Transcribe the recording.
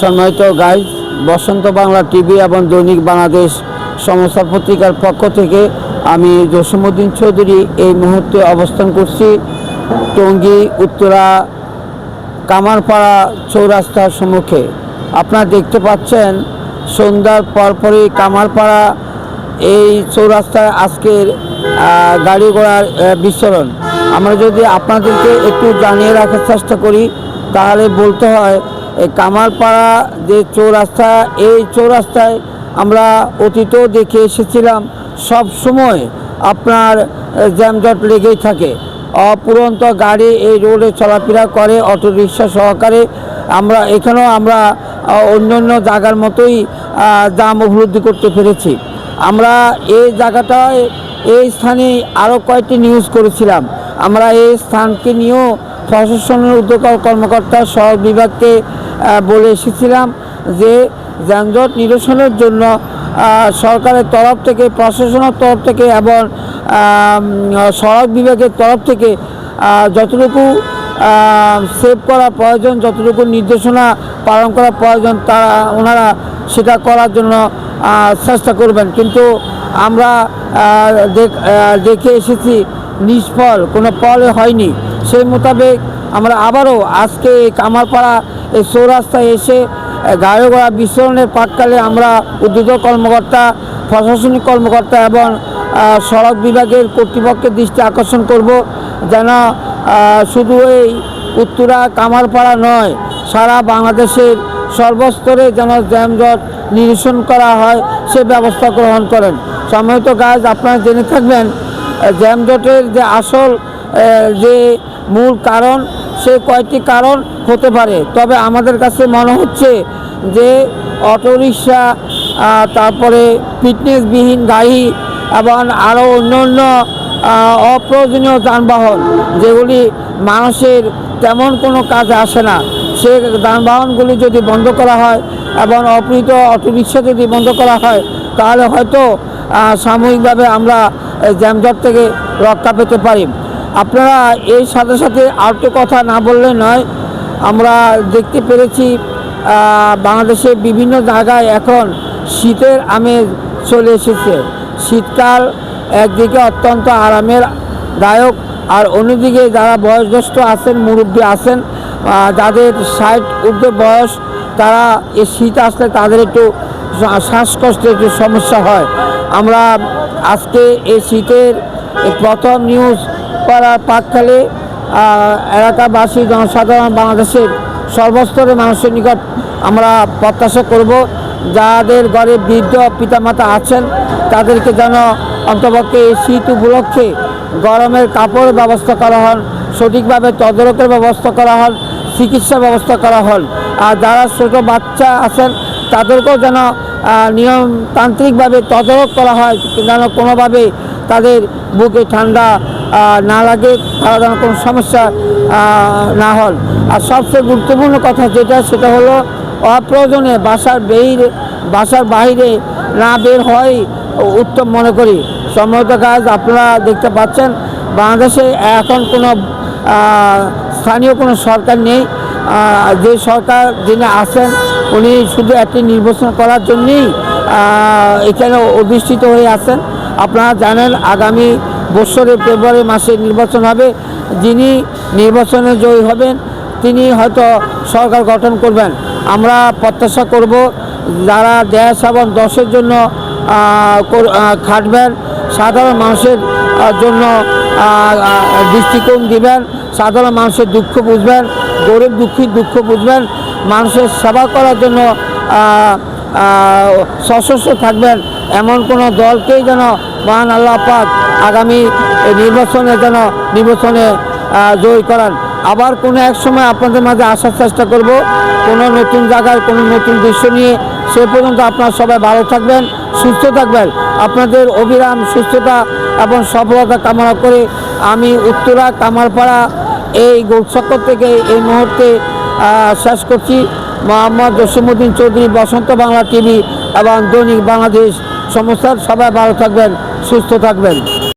সম্মানিত গাইজ, বসন্ত বাংলা টিভি এবং দৈনিক বাংলাদেশ সংস্থা পত্রিকার পক্ষ থেকে আমি জসিমউদ্দিন চৌধুরী এই মুহূর্তে অবস্থান করছি টঙ্গী উত্তরা কামারপাড়া চৌরাস্তার সম্মুখে। আপনারা দেখতে পাচ্ছেন সন্ধ্যার পরপরই কামারপাড়া এই চৌরাস্তায় আজকের গাড়ি ঘোড়ার বিচরণ। আমরা যদি আপনাদেরকে একটু জানিয়ে রাখার চেষ্টা করি তাহলে বলতে হয় এই কামারপাড়া যে চৌরাস্তা, এই চৌরাস্তায় আমরা অতীতেও দেখে এসেছিলাম, সব সময় আপনার জ্যামজট লেগেই থাকে। অপুরন্ত গাড়ি এই রোডে চলাফেরা করে, অটোরিকশা সহকারে। এখানেও আমরা অন্যান্য জায়গার মতোই জাম উপলব্ধি করতে পেরেছি। আমরা এই জায়গাটায়, এই স্থানে আরও কয়েকটি নিউজ করেছিলাম। আমরা এই স্থানকে নিয়েও প্রশাসনের উদ্যোগ কর্মকর্তা সড়ক বিভাগকে বলে এসেছিলাম যে যানজট নিরসনের জন্য সরকারের তরফ থেকে, প্রশাসনের তরফ থেকে এবং সড়ক বিভাগের তরফ থেকে যতটুকু সেভ করা প্রয়োজন, যতটুকু নির্দেশনা পালন করা প্রয়োজন, ওনারা সেটা করার জন্য চেষ্টা করবেন। কিন্তু আমরা দেখে এসেছি নিষ্ফল, কোনো ফল হয়নি। সেই মোতাবেক আমরা আবারও আজকে কামারপাড়া এই চৌরাস্তায় এসে গাড়ি ঘোড়া বিচরণের প্রাক্কালে আমরা উদ্যোগ কর্মকর্তা, প্রশাসনিক কর্মকর্তা এবং সড়ক বিভাগের কর্তৃপক্ষের দৃষ্টি আকর্ষণ করব যেন শুধু এই উত্তরা কামারপাড়া নয়, সারা বাংলাদেশের সর্বস্তরে যেন যানজট নিরসন করা হয় সে ব্যবস্থা গ্রহণ করেন। সম্মানিত গাইজ, আপনারা জেনে থাকবেন যানজটের যে আসল যে মূল কারণ, সে কয়েকটি কারণ হতে পারে। তবে আমাদের কাছে মনে হচ্ছে যে অটোরিকশা, তারপরে ফিটনেসবিহীন গাড়ি এবং আরও অন্য অপ্রয়োজনীয় যানবাহন যেগুলি মানুষের তেমন কোনো কাজে আসে না, সে যানবাহনগুলি যদি বন্ধ করা হয় এবং অপ্রীত অটোরিকশা যদি বন্ধ করা হয় তাহলে হয়তো সাময়িকভাবে আমরা যানজট থেকে রক্ষা পেতে পারি। আপনারা এই সাথে সাথে আরেকটু কথা না বললে নয়, আমরা দেখতে পেরেছি বাংলাদেশের বিভিন্ন জায়গায় এখন শীতের আমেজ চলে এসেছে। শীতকাল একদিকে অত্যন্ত আরামের দায়ক, আর অন্যদিকে যারা বয়সজ্যেষ্ঠ আছেন, মুরব্বী আছেন, যাদের 60 ঊর্ধ্বে বয়স, তারা এই শীত আসলে তাদের একটু শ্বাসকষ্টের একটু সমস্যা হয়। আমরা আজকে এই শীতের প্রথম নিউজ করার প্রাক্কালে এলাকাবাসী, জনসাধারণ, বাংলাদেশের সর্বস্তরের মানুষের নিকট আমরা প্রত্যাশা করব যাদের ঘরে বৃদ্ধ পিতামাতা আছেন তাদেরকে যেন অন্তপক্ষে এই শীত উপলক্ষে গরমের কাপড়ের ব্যবস্থা করা হন, সঠিকভাবে তদারকের ব্যবস্থা করা হন, চিকিৎসার ব্যবস্থা করা হন। আর যারা ছোটো বাচ্চা আছেন তাদেরকেও যেন নিয়মতান্ত্রিকভাবে তদারক করা হয়, যেন কোনোভাবে তাদের বুকে ঠান্ডা না লাগে, তারা যেন কোনো সমস্যা না হন। আর সবচেয়ে গুরুত্বপূর্ণ কথা যেটা, সেটা হলো অপ্রয়োজনে বাসার বাইরে না বের হয় উত্তম মনে করি। সম্মত কাজ আপনারা দেখতে পাচ্ছেন বাংলাদেশে এখন কোনো স্থানীয় কোনো সরকার নেই। যে সরকার যিনি আছেন উনি শুধু একটি নির্বাচন করার জন্যেই এখানে অধিষ্ঠিত হয়ে আছেন। আপনারা জানেন আগামী বছরে ফেব্রুয়ারি মাসে নির্বাচন হবে। যিনি নির্বাচনে জয়ী হবেন তিনি হয়তো সরকার গঠন করবেন। আমরা প্রত্যাশা করব যারা দেশ এবং দশের জন্য খাটবেন, সাধারণ মানুষের জন্য দৃষ্টিকোণ দিবেন, সাধারণ মানুষের দুঃখ বুঝবেন, গরিব দুঃখীর দুঃখ বুঝবেন, মানুষের সেবা করার জন্য সশস্ত্র থাকবেন, এমন কোনো দলকেই যেন মহান আল্লাহ পাক আগামী নির্বাচনে জয় করান। আবার কোনো এক সময় আপনাদের মাঝে আসার চেষ্টা করব কোনো নতুন জায়গায়, কোনো নতুন দৃশ্য নিয়ে। সে পর্যন্ত আপনারা সবাই ভালো থাকবেন, সুস্থ থাকবেন। আপনাদের অবিরাম সুস্থতা এবং সফলতা কামনা করে আমি উত্তরা কামারপাড়া এই গোলচক্কর থেকে এই মুহূর্তে শেষ করছি। মোহাম্মদ জসিমউদ্দিন চৌধুরী, বসন্ত বাংলা টিভি এবং দৈনিক বাংলাদেশ সংস্থার সবাই ভালো থাকবেন, সুস্থ থাকবেন।